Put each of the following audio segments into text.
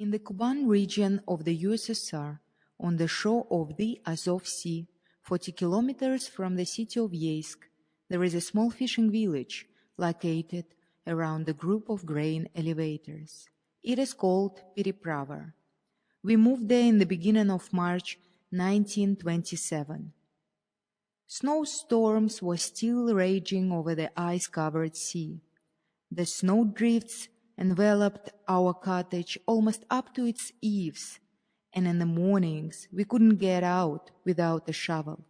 In the Kuban region of the USSR, on the shore of the Azov Sea, 40 kilometers from the city of Yeysk, there is a small fishing village located around a group of grain elevators. It is called Periprava. We moved there in the beginning of March 1927. Snowstorms were still raging over the ice-covered sea. The snowdrifts enveloped our cottage almost up to its eaves, and in the mornings we couldn't get out without a shovel.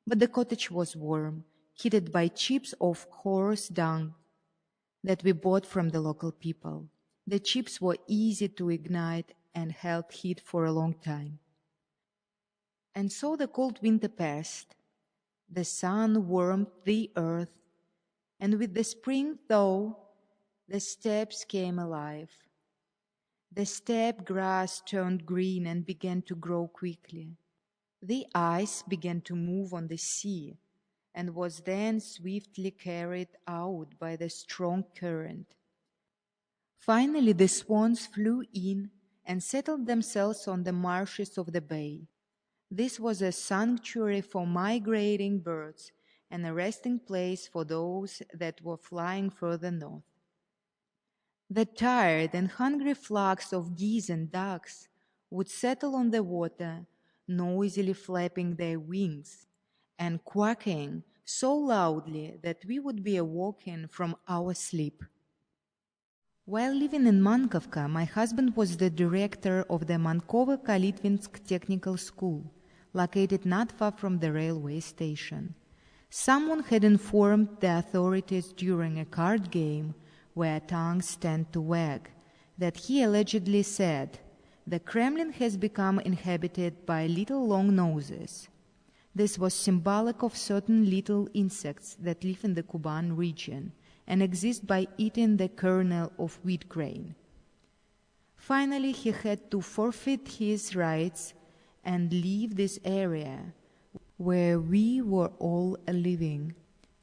But the cottage was warm, heated by chips of horse dung that we bought from the local people. The chips were easy to ignite and held heat for a long time. And so the cold winter passed. The sun warmed the earth, and with the spring thaw, the steppes came alive. The steppe grass turned green and began to grow quickly. The ice began to move on the sea and was then swiftly carried out by the strong current. Finally, the swans flew in and settled themselves on the marshes of the bay. This was a sanctuary for migrating birds and a resting place for those that were flying further north. The tired and hungry flocks of geese and ducks would settle on the water, noisily flapping their wings and quacking so loudly that we would be awoken from our sleep. While living in Mankovka, my husband was the director of the Mankovo-Kalitvinsk Technical School, located not far from the railway station. Someone had informed the authorities during a card game where tongues tend to wag, that he allegedly said, "The Kremlin has become inhabited by little long noses." This was symbolic of certain little insects that live in the Kuban region and exist by eating the kernel of wheat grain. Finally, he had to forfeit his rights and leave this area where we were all living,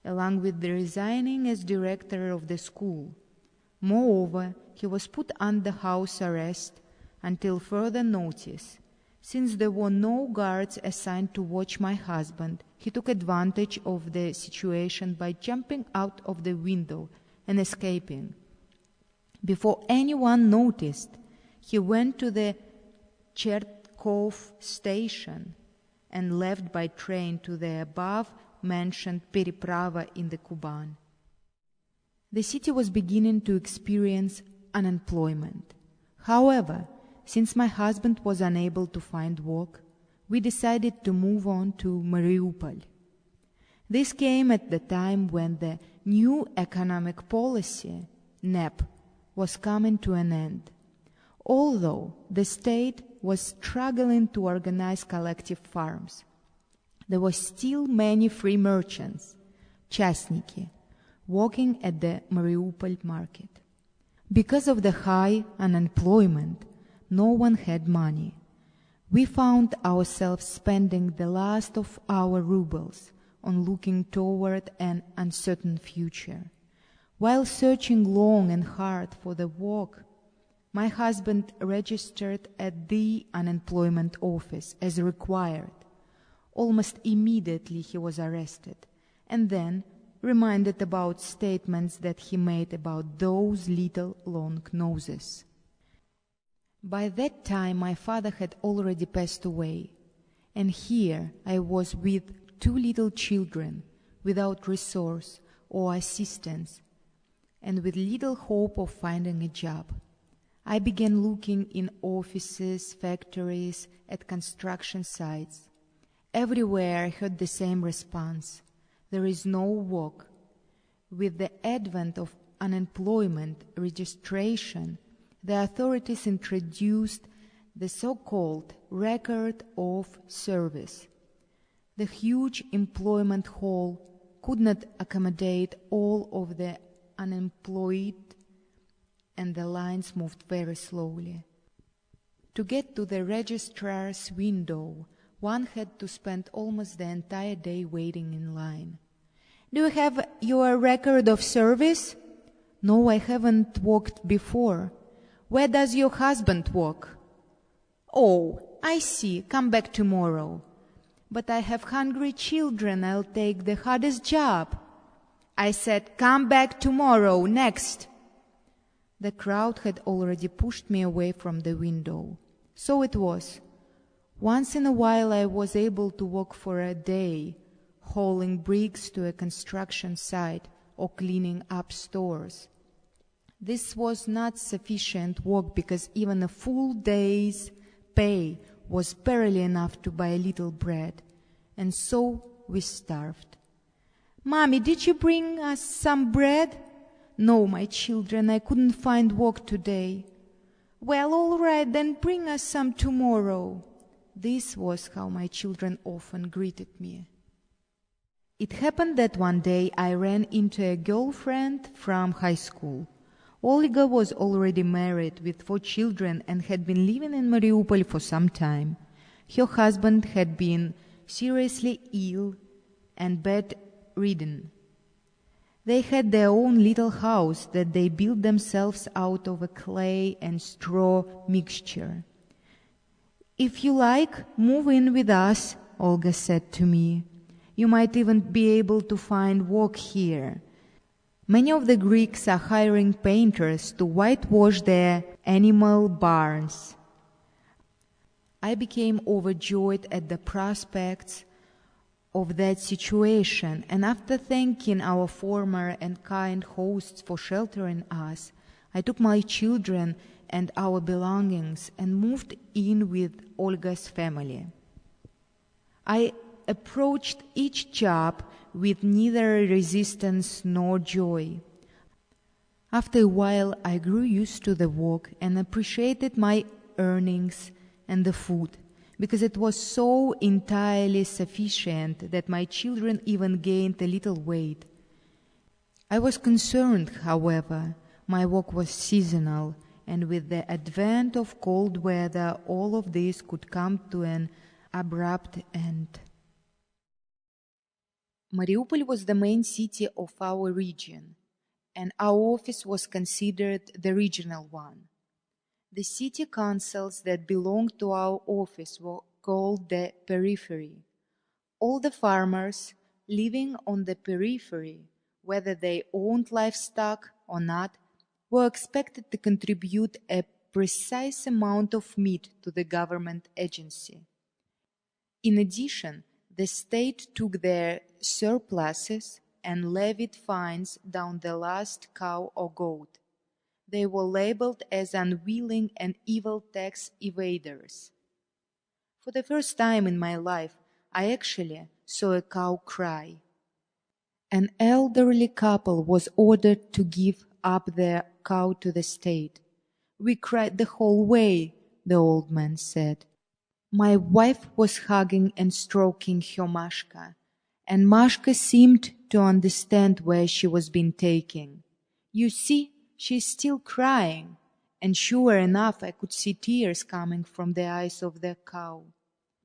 along with resigning as director of the school. Moreover, he was put under house arrest until further notice. Since there were no guards assigned to watch my husband, he took advantage of the situation by jumping out of the window and escaping. Before anyone noticed, he went to the Chertkov station and left by train to the above-mentioned Periprava in the Kuban. The city was beginning to experience unemployment. However, since my husband was unable to find work, we decided to move on to Mariupol. This came at the time when the new economic policy, NEP, was coming to an end. Although the state was struggling to organize collective farms, there were still many free merchants, частники, working at the Mariupol market. Because of the high unemployment, no one had money. We found ourselves spending the last of our rubles on looking toward an uncertain future. While searching long and hard for the work, my husband registered at the unemployment office as required. Almost immediately he was arrested, and then reminded about statements that he made about those little long noses. By that time my father had already passed away, and here I was with two little children, without resource or assistance, and with little hope of finding a job. I began looking in offices, factories, at construction sites. Everywhere I heard the same response: there is no work. With the advent of unemployment registration, the authorities introduced the so-called record of service. The huge employment hall could not accommodate all of the unemployed, and the lines moved very slowly. To get to the registrar's window, one had to spend almost the entire day waiting in line. "Do you have your record of service?" "No, I haven't worked before." Where does your husband work? Oh, I see, come back tomorrow. But I have hungry children, I'll take the hardest job. I said, come back tomorrow, next. The crowd had already pushed me away from the window. So it was. Once in a while I was able to walk for a day, hauling bricks to a construction site or cleaning up stores. This was not sufficient work because even a full day's pay was barely enough to buy a little bread, and so we starved. Mommy, did you bring us some bread? No, my children, I couldn't find work today. Well, all right, then bring us some tomorrow. This was how my children often greeted me. It happened that one day I ran into a girlfriend from high school. Olga was already married with 4 children and had been living in Mariupol for some time. Her husband had been seriously ill and bedridden. They had their own little house that they built themselves out of a clay and straw mixture. If you like, move in with us, Olga said to me. You might even be able to find work here. Many of the Greeks are hiring painters to whitewash their animal barns. I became overjoyed at the prospects of that situation, and after thanking our former and kind hosts for sheltering us, I took my children and our belongings and moved in with Olga's family. I approached each job with neither resistance nor joy. After a while, I grew used to the work and appreciated my earnings and the food, because it was so entirely sufficient that my children even gained a little weight. I was concerned, however, my work was seasonal, and with the advent of cold weather, all of this could come to an abrupt end. Mariupol was the main city of our region, and our office was considered the regional one. The city councils that belonged to our office were called the periphery. All the farmers living on the periphery, whether they owned livestock or not, were expected to contribute a precise amount of meat to the government agency. In addition, the state took their surpluses and levied fines down the last cow or goat. They were labeled as unwilling and evil tax evaders. For the first time in my life, I actually saw a cow cry. An elderly couple was ordered to give up their cow to the state. We cried the whole way, the old man said. My wife was hugging and stroking her Mashka, and Mashka seemed to understand where she was being taken. You see, she's still crying, and sure enough I could see tears coming from the eyes of the cow.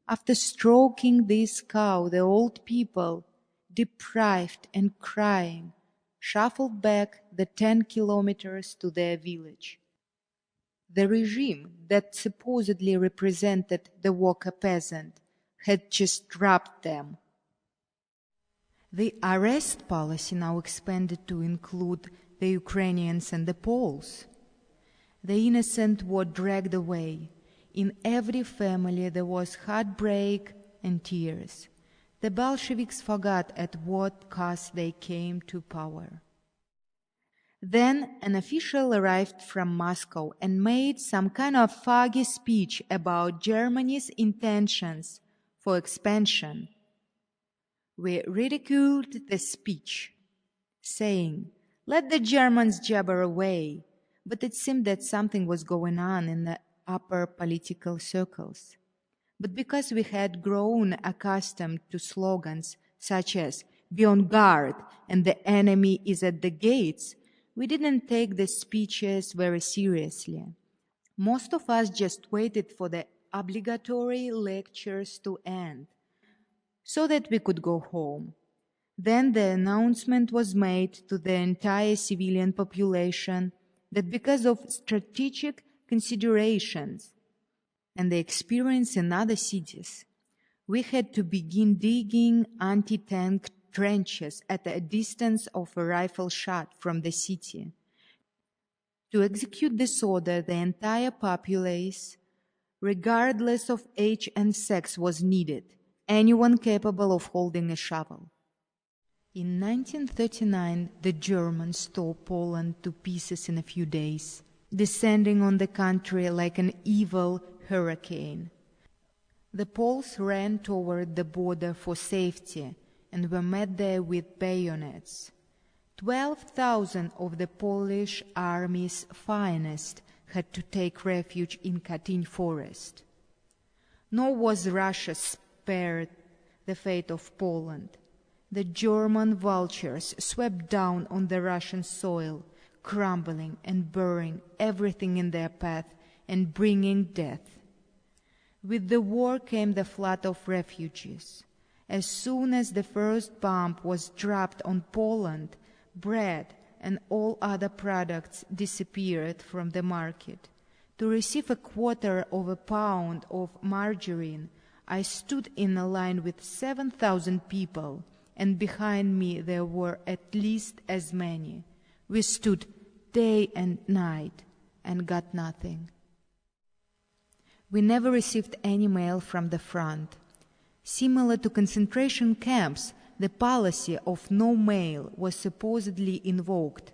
After stroking this cow, the old people, deprived and crying, shuffled back the 10 kilometers to their village. The regime that supposedly represented the worker peasant had just dropped them. The arrest policy now expanded to include the Ukrainians and the Poles. The innocent were dragged away. In every family there was heartbreak and tears. The Bolsheviks forgot at what cost they came to power. Then an official arrived from Moscow and made some kind of foggy speech about Germany's intentions for expansion. We ridiculed the speech, saying, "Let the Germans jabber away," but it seemed that something was going on in the upper political circles. But because we had grown accustomed to slogans such as "Be on guard" and "The enemy is at the gates," we didn't take the speeches very seriously. Most of us just waited for the obligatory lectures to end so that we could go home. Then the announcement was made to the entire civilian population that because of strategic considerations and the experience in other cities. We had to begin digging anti-tank trenches at a distance of a rifle shot from the city. To execute this order, the entire populace, regardless of age and sex, was needed, anyone capable of holding a shovel. In 1939, the Germans tore Poland to pieces in a few days, descending on the country like an evil hurricane. The Poles ran toward the border for safety and were met there with bayonets. 12,000 of the Polish army's finest had to take refuge in Katyn forest. Nor was Russia spared the fate of Poland. The German vultures swept down on the Russian soil, crumbling and burying everything in their path and bringing death. With the war came the flood of refugees. As soon as the first bomb was dropped on Poland, bread and all other products disappeared from the market. To receive a quarter of a pound of margarine, I stood in a line with 7,000 people, and behind me there were at least as many. We stood day and night and got nothing. We never received any mail from the front. Similar to concentration camps, the policy of no mail was supposedly invoked,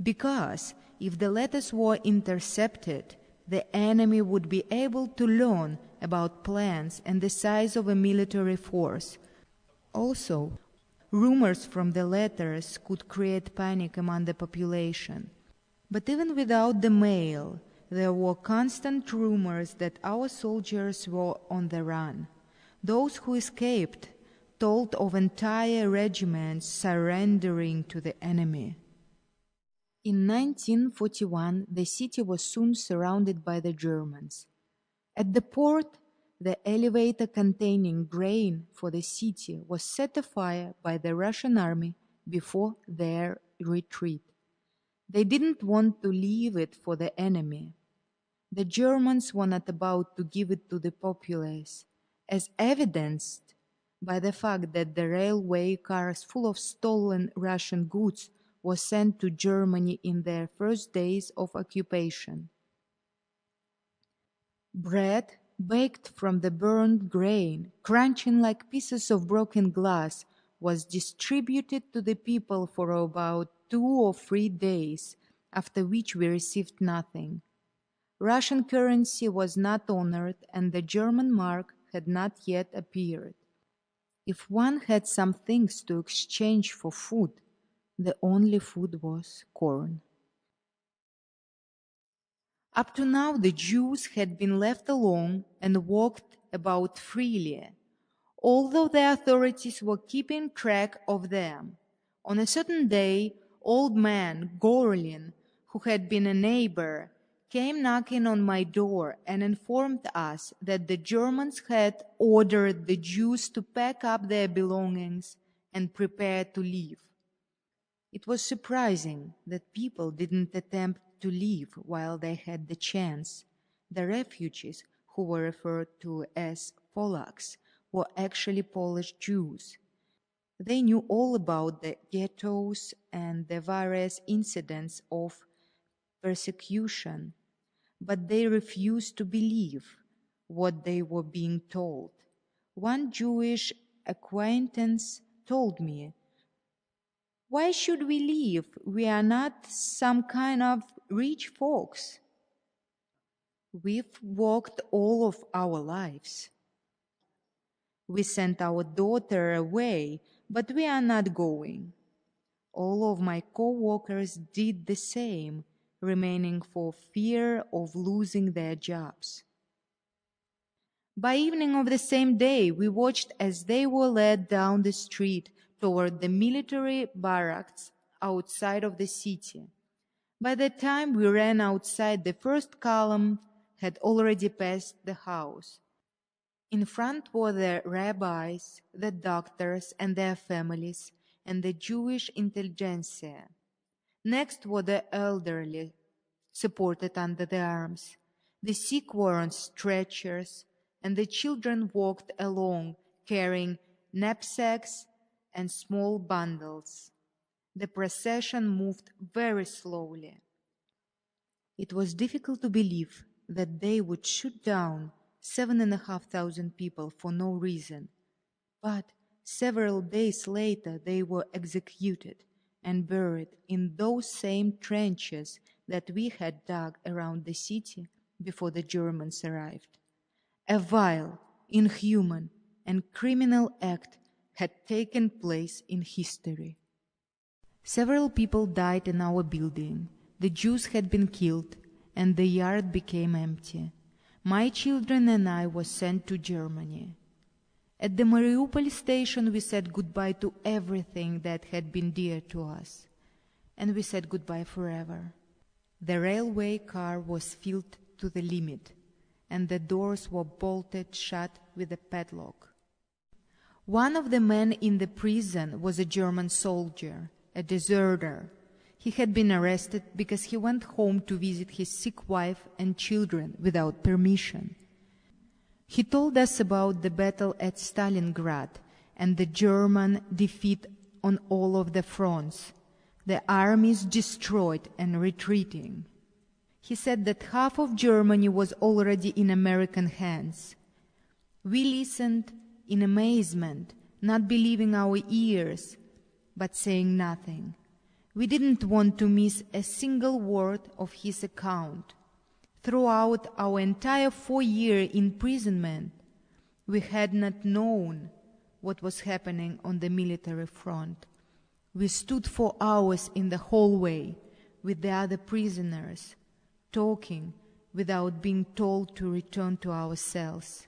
because if the letters were intercepted, the enemy would be able to learn about plans and the size of a military force. Also, rumors from the letters could create panic among the population. But even without the mail, there were constant rumors that our soldiers were on the run. Those who escaped told of entire regiments surrendering to the enemy. In 1941, the city was soon surrounded by the Germans. At the port, the elevator containing grain for the city was set afire by the Russian army before their retreat. They didn't want to leave it for the enemy. The Germans were not about to give it to the populace, as evidenced by the fact that the railway cars full of stolen Russian goods were sent to Germany in their first days of occupation. Bread, baked from the burned grain, crunching like pieces of broken glass, was distributed to the people for about 2 or 3 days, after which we received nothing. Russian currency was not honored, and the German mark had not yet appeared. If one had some things to exchange for food, the only food was corn. Up to now, the Jews had been left alone and walked about freely, although the authorities were keeping track of them. On a certain day, old man Gorlin, who had been a neighbor, came knocking on my door and informed us that the Germans had ordered the Jews to pack up their belongings and prepare to leave. It was surprising that people didn't attempt to leave while they had the chance. The refugees, who were referred to as Polacks, were actually Polish Jews. They knew all about the ghettos and the various incidents of persecution, but they refused to believe what they were being told. One Jewish acquaintance told me, "Why should we leave? We are not some kind of rich folks. We've walked all of our lives. We sent our daughter away, but we are not going." All of my co-workers did the same, remaining for fear of losing their jobs. By evening of the same day, we watched as they were led down the street toward the military barracks outside of the city. By the time we ran outside, the first column had already passed the house. In front were the rabbis, the doctors and their families, and the Jewish intelligentsia. Next were the elderly, supported under the arms. The sick were on stretchers, and the children walked along carrying knapsacks and small bundles. The procession moved very slowly. It was difficult to believe that they would shoot down 7,500 people for no reason, but several days later they were executed and buried in those same trenches that we had dug around the city before the Germans arrived. A vile, inhuman, and criminal act had taken place in history. Several people died in our building. The Jews had been killed, and the yard became empty. My children and I were sent to Germany. At the Mariupol station, we said goodbye to everything that had been dear to us, and we said goodbye forever. The railway car was filled to the limit, and the doors were bolted shut with a padlock. One of the men in the prison was a German soldier, a deserter. He had been arrested because he went home to visit his sick wife and children without permission. He told us about the battle at Stalingrad and the German defeat on all of the fronts, the armies destroyed and retreating. He said that half of Germany was already in American hands. We listened in amazement, not believing our ears, but saying nothing. We didn't want to miss a single word of his account. Throughout our entire 4-year imprisonment, we had not known what was happening on the military front. We stood for hours in the hallway with the other prisoners, talking without being told to return to our cells.